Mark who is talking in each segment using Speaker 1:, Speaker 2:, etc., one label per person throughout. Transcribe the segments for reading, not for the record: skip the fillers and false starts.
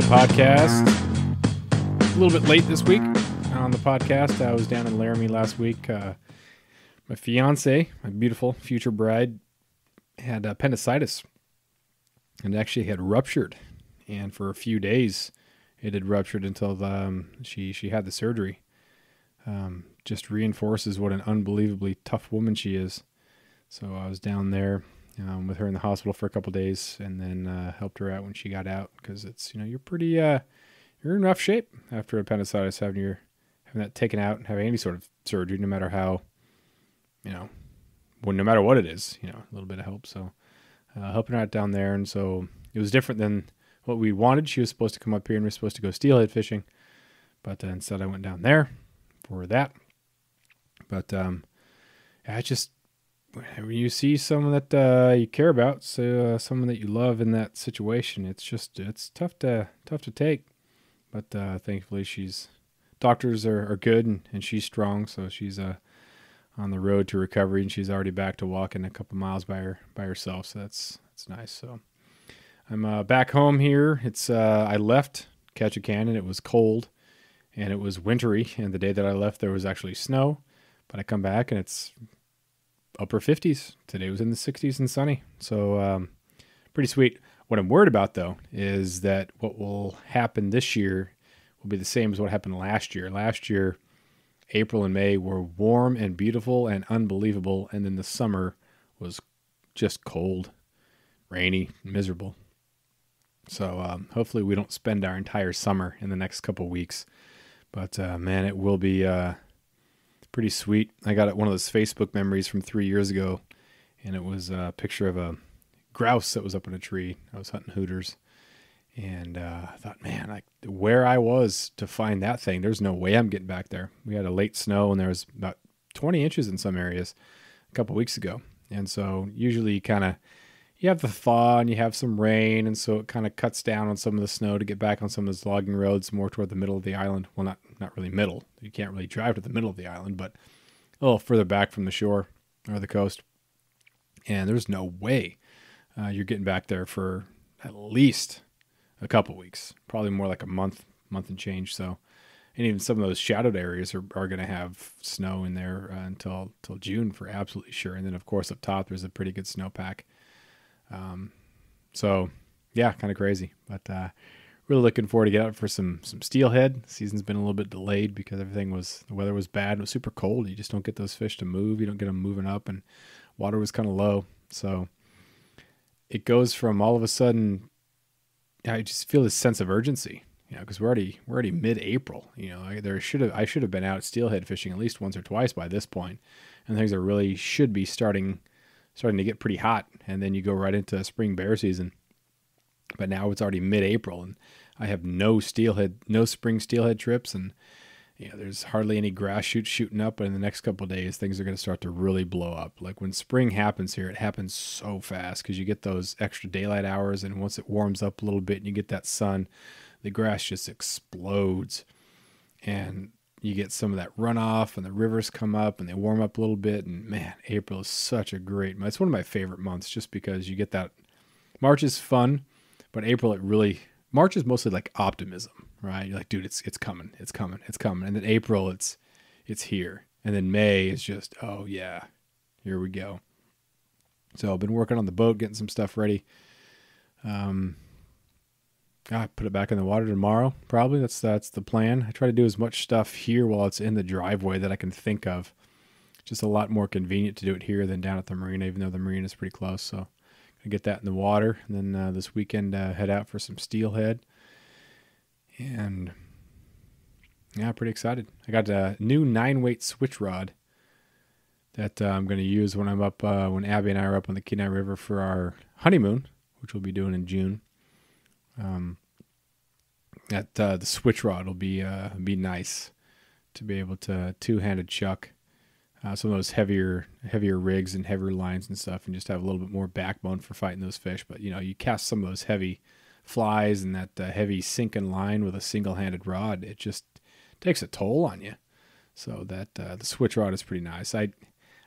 Speaker 1: the podcast. A little bit late this week on the podcast. I was down in Laramie last week. My fiance, my beautiful future bride, had appendicitis and actually had ruptured. And for a few days, it had ruptured until she had the surgery. Just reinforces what an unbelievably tough woman she is. So I was down there with her in the hospital for a couple days, and then helped her out when she got out, because it's, you're pretty you're in rough shape after appendicitis, having that taken out and having any sort of surgery, no matter how, no matter what it is, a little bit of help. So helping her out down there, and so it was different than what we wanted. She was supposed to come up here and we were supposed to go steelhead fishing, but instead I went down there for that. But I just, when you see someone that you care about, so someone that you love in that situation, it's tough to take. But thankfully, doctors are good, and she's strong, so she's on the road to recovery, and she's already back to walking a couple miles by herself. So that's nice. So I'm back home here. I left Ketchikan, and it was cold, and it was wintry. And the day that I left, there was actually snow. But I come back, and it's upper 50s. Today was in the 60s and sunny. So pretty sweet. What I'm worried about, though, is that what will happen this year will be the same as what happened last year. Last year, April and May were warm and beautiful and unbelievable, and then the summer was just cold, rainy, miserable. So hopefully we don't spend our entire summer in the next couple weeks. But man, it will be pretty sweet. I got one of those Facebook memories from 3 years ago, and it was a picture of a grouse that was up in a tree. I was hunting hooters, and I thought, man, like where I was to find that thing, there's no way I'm getting back there. We had a late snow, and there was about 20 inches in some areas a couple weeks ago. And so usually you have the thaw and you have some rain, and so it kind of cuts down on some of the snow to get back on some of those logging roads more toward the middle of the island. Well, not really middle. You can't really drive to the middle of the island, but a little further back from the shore or the coast. And there's no way you're getting back there for at least a couple weeks, probably more like a month and change. So, and even some of those shadowed areas are going to have snow in there until June for absolutely sure. And then of course up top, there's a pretty good snowpack. So yeah, kind of crazy, but really looking forward to get out for some steelhead. The season's been a little bit delayed because the weather was bad. It was super cold. You just don't get those fish to move. You don't get them moving up, and water was kind of low. So it goes from all of a sudden, I just feel this sense of urgency, because we're already mid-April. I should have been out steelhead fishing at least once or twice by this point, and things are really should be starting to get pretty hot, and then you go right into spring bear season. But now it's already mid-April, and I have no spring steelhead trips, and there's hardly any grass shoots shooting up. But in the next couple of days, things are going to start to really blow up. Like when spring happens here, it happens so fast because you get those extra daylight hours, and once it warms up a little bit and you get that sun, the grass just explodes, and you get some of that runoff, and the rivers come up and they warm up a little bit. And man, April is such a great month. It's one of my favorite months just because you get that. March is fun, but March is mostly like optimism, right? You're like, dude, it's coming. And then April, it's here. And then May is just, oh yeah, here we go. So I've been working on the boat, getting some stuff ready. I put it back in the water tomorrow, probably. That's the plan. I try to do as much stuff here while it's in the driveway that I can think of. Just a lot more convenient to do it here than down at the marina, even though the marina is pretty close. So I get that in the water, and then this weekend head out for some steelhead. And yeah, pretty excited. I got a new 9-weight switch rod that I'm going to use when I'm up, when Abby and I are up on the Kenai River for our honeymoon, which we'll be doing in June. The switch rod will be nice to be able to two-handed chuck some of those heavier rigs and heavier lines and stuff, and just have a little bit more backbone for fighting those fish. But you cast some of those heavy flies and that heavy sinking line with a single-handed rod, it just takes a toll on you. So that the switch rod is pretty nice.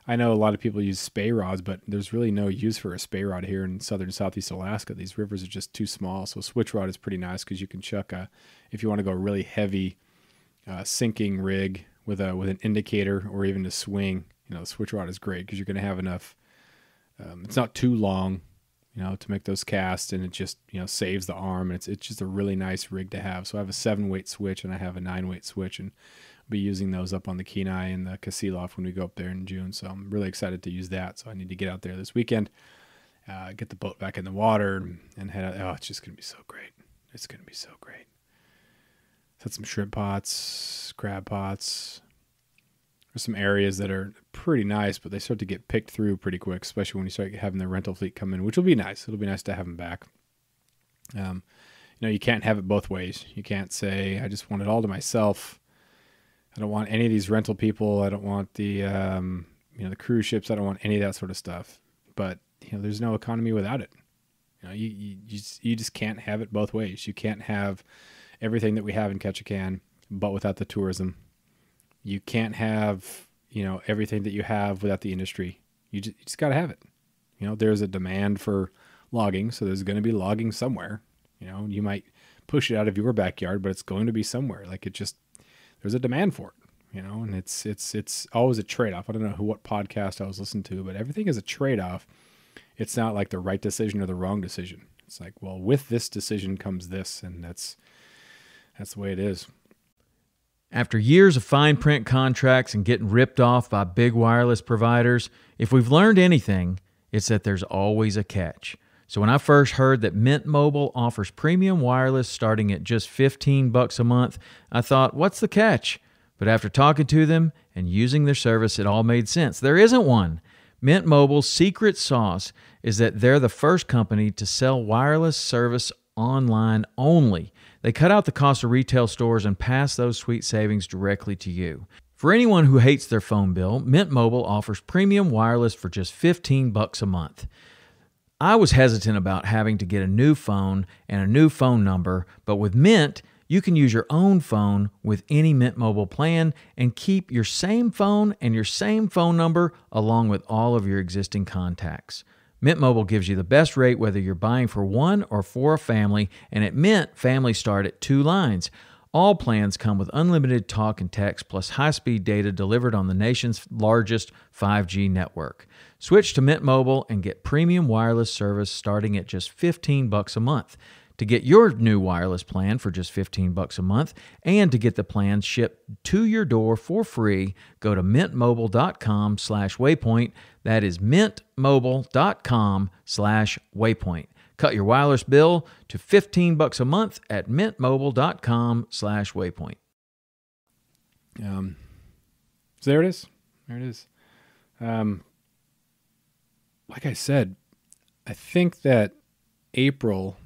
Speaker 1: I know a lot of people use spay rods, but there's really no use for a spay rod here in southern southeast Alaska. These rivers are just too small. So a switch rod is pretty nice because you can chuck if you want to go really heavy sinking rig with an indicator or even a swing. The switch rod is great because you're going to have enough. It's not too long, to make those casts, and it just saves the arm. And it's just a really nice rig to have. So I have a 7-weight switch and I have a 9-weight switch, and be using those up on the Kenai and the Kasilof when we go up there in June. So I'm really excited to use that. So I need to get out there this weekend, get the boat back in the water, and head out. Oh, it's just going to be so great. It's going to be so great. Set some shrimp pots, crab pots. There's some areas that are pretty nice, but they start to get picked through pretty quick, especially when you start having the rental fleet come in, which will be nice. It'll be nice to have them back. You can't have it both ways. You can't say, I just want it all to myself. I don't want any of these rental people. I don't want the cruise ships. I don't want any of that sort of stuff. But there's no economy without it. You just can't have it both ways. You can't have everything that we have in Ketchikan, but without the tourism. You can't have everything that you have without the industry. You just got to have it. There's a demand for logging, so there's going to be logging somewhere. You might push it out of your backyard, but it's going to be somewhere. There's a demand for it, and it's always a trade-off. I don't know what podcast I was listening to, but everything is a trade-off. It's not like the right decision or the wrong decision. It's like, well, with this decision comes this, and that's the way it is.
Speaker 2: After years of fine print contracts and getting ripped off by big wireless providers, if we've learned anything, it's that there's always a catch. So when I first heard that Mint Mobile offers premium wireless starting at just $15 a month, I thought, what's the catch? But after talking to them and using their service, it all made sense. There isn't one. Mint Mobile's secret sauce is that they're the first company to sell wireless service online only. They cut out the cost of retail stores and pass those sweet savings directly to you. For anyone who hates their phone bill, Mint Mobile offers premium wireless for just $15 a month. I was hesitant about having to get a new phone and a new phone number, but with Mint, you can use your own phone with any Mint Mobile plan and keep your same phone and your same phone number along with all of your existing contacts. Mint Mobile gives you the best rate whether you're buying for one or for a family, and at Mint, families start at 2 lines. All plans come with unlimited talk and text plus high-speed data delivered on the nation's largest 5G network. Switch to Mint Mobile and get premium wireless service starting at just $15 a month. To get your new wireless plan for just $15 a month and to get the plan shipped to your door for free, go to mintmobile.com/waypoint. That is mintmobile.com/waypoint. Cut your wireless bill to $15 a month at mintmobile.com/waypoint.
Speaker 1: So there it is. There it is. Like I said, I think that April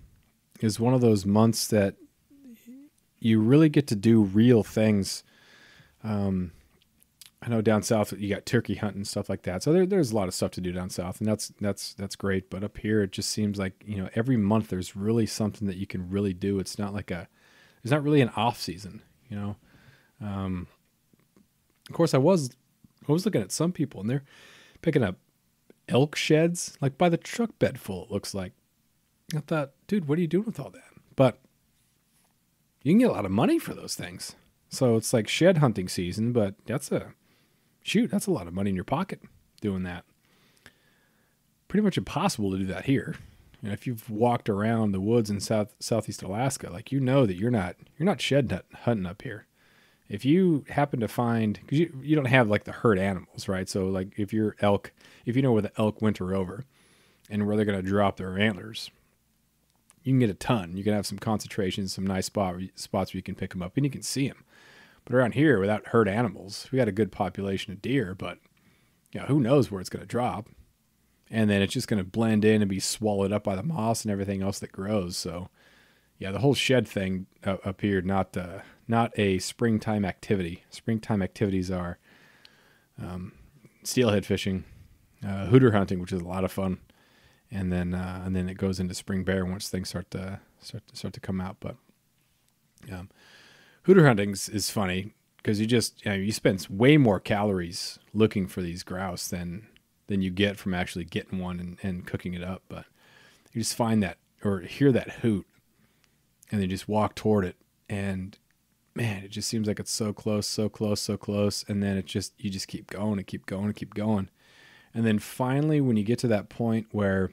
Speaker 1: is one of those months that you really get to do real things. I know down south you got turkey hunting and stuff like that. So there's a lot of stuff to do down south, and that's great. But up here, it just seems like, every month there's really something that you can really do. It's not like it's not really an off season, Of course, I was looking at some people, and they're picking up elk sheds, like by the truck bed full, it looks like. I thought, dude, what are you doing with all that? But you can get a lot of money for those things. So it's like shed hunting season, but that's a lot of money in your pocket doing that. Pretty much impossible to do that here. If you've walked around the woods in southeast Alaska, that you're not shed hunting up here. If you happen to find, because you don't have like the herd animals, right? So like if you know where the elk winter over and where they're going to drop their antlers, you can get a ton. You can have some concentrations, some nice spots where you can pick them up and you can see them. But around here, without herd animals, we got a good population of deer, but who knows where it's going to drop. And then it's just going to blend in and be swallowed up by the moss and everything else that grows. So yeah, the whole shed thing up here, not a springtime activity. Springtime activities are steelhead fishing, hooter hunting, which is a lot of fun. And then it goes into spring bear once things start to come out. But hooter hunting is funny because you spend way more calories looking for these grouse than you get from actually getting one and cooking it up. But you just find that or hear that hoot and then just walk toward it, and man, it just seems like it's so close, so close, so close, and then you just keep going and keep going and keep going. And then finally, when you get to that point where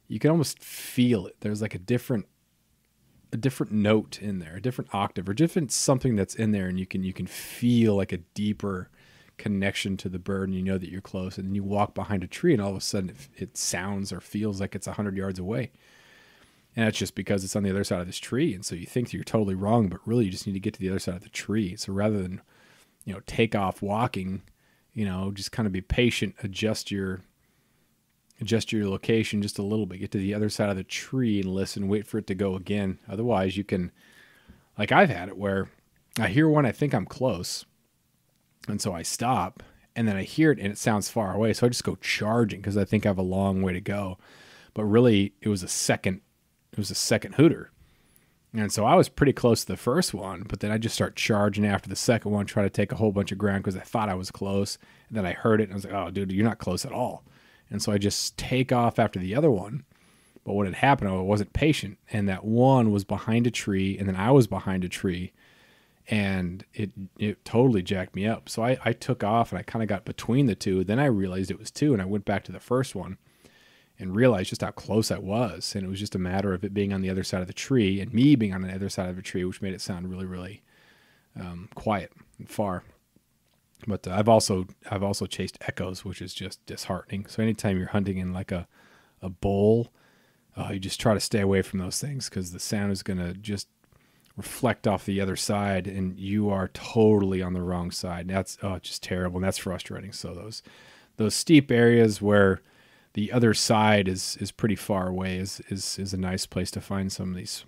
Speaker 1: you can almost feel it, there's like a different note in there, a different octave, or different something that's in there, and you can feel like a deeper connection to the bird, and you know that you're close. And then you walk behind a tree, and all of a sudden it sounds or feels like it's 100 yards away. And that's just because it's on the other side of this tree. And so you think that you're totally wrong, but really you just need to get to the other side of the tree. So rather than, take off walking, just kind of be patient, adjust your location just a little bit, get to the other side of the tree and listen, wait for it to go again. Otherwise you can, like I've had it where I hear one, I think I'm close. And so I stop, and then I hear it and it sounds far away. So I just go charging because I think I have a long way to go. But really it was a second hooter. And so I was pretty close to the first one, but then I just start charging after the second one, try to take a whole bunch of ground because I thought I was close. And then I heard it and I was like, oh, dude, you're not close at all. And so I just take off after the other one. But what had happened, I wasn't patient. And that one was behind a tree, and then I was behind a tree. And it totally jacked me up. So I took off, and I kind of got between the two. Then I realized it was two, and I went back to the first one and realized just how close I was. And it was just a matter of it being on the other side of the tree and me being on the other side of the tree, which made it sound really, really quiet and far. But I've also chased echoes, which is just disheartening. So anytime you're hunting in like a bowl, you just try to stay away from those things because the sound is going to just reflect off the other side, and you are totally on the wrong side. And that's just terrible, and that's frustrating. So those steep areas where the other side is pretty far away is a nice place to find some of these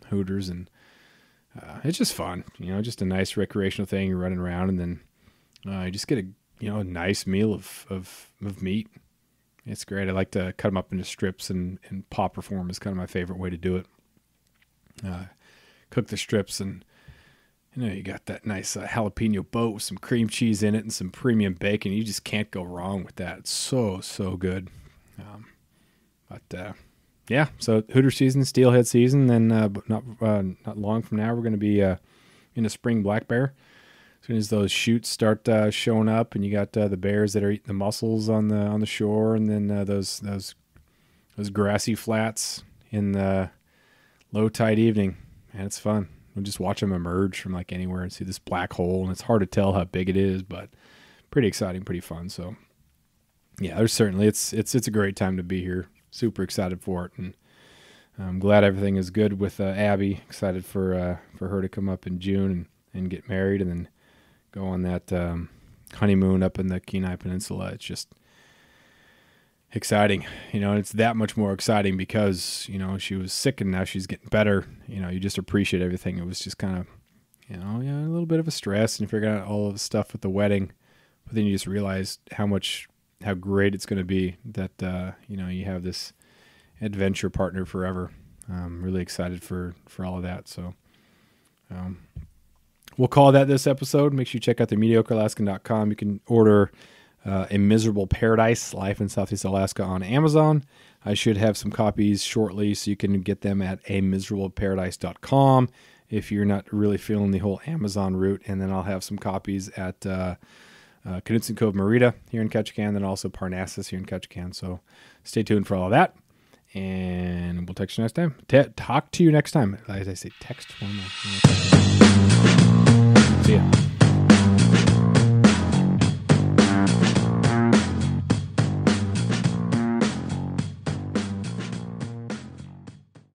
Speaker 1: hooters, and it's just fun, just a nice recreational thing. You're running around, and then you just get a nice meal of meat. It's great. I like to cut them up into strips, and popper form is kind of my favorite way to do it. Cook the strips, and you got that nice jalapeno boat with some cream cheese in it and some premium bacon. You just can't go wrong with that. It's so good. Yeah. So hooter season, steelhead season, then but not long from now we're going to be in a spring black bear. As soon as those shoots start showing up, and you got the bears that are eating the mussels on the shore, and then those grassy flats in the low tide evening, man, it's fun. We'll just watch them emerge from like anywhere and see this black hole, and it's hard to tell how big it is, but pretty exciting, pretty fun. So yeah, there's certainly it's a great time to be here. Super excited for it, and I'm glad everything is good with Abby. Excited for her to come up in June and get married, and then go on that honeymoon up in the Kenai Peninsula. It's just exciting, and it's that much more exciting because, she was sick and now she's getting better. You just appreciate everything. It was just kind of, a little bit of a stress and figuring out all of the stuff with the wedding, but then you just realize how great it's going to be that, you have this adventure partner forever. I'm really excited for all of that. So, we'll call that this episode. Make sure you check out the mediocrealaskan.com. You can order A Miserable Paradise, Life in Southeast Alaska on Amazon. I should have some copies shortly, so you can get them at amiserableparadise.com if you're not really feeling the whole Amazon route. And then I'll have some copies at Knudsen Cove Merida here in Ketchikan, then also Parnassus here in Ketchikan. So stay tuned for all of that, and we'll text you next time. Talk to you next time. As I say, text one more.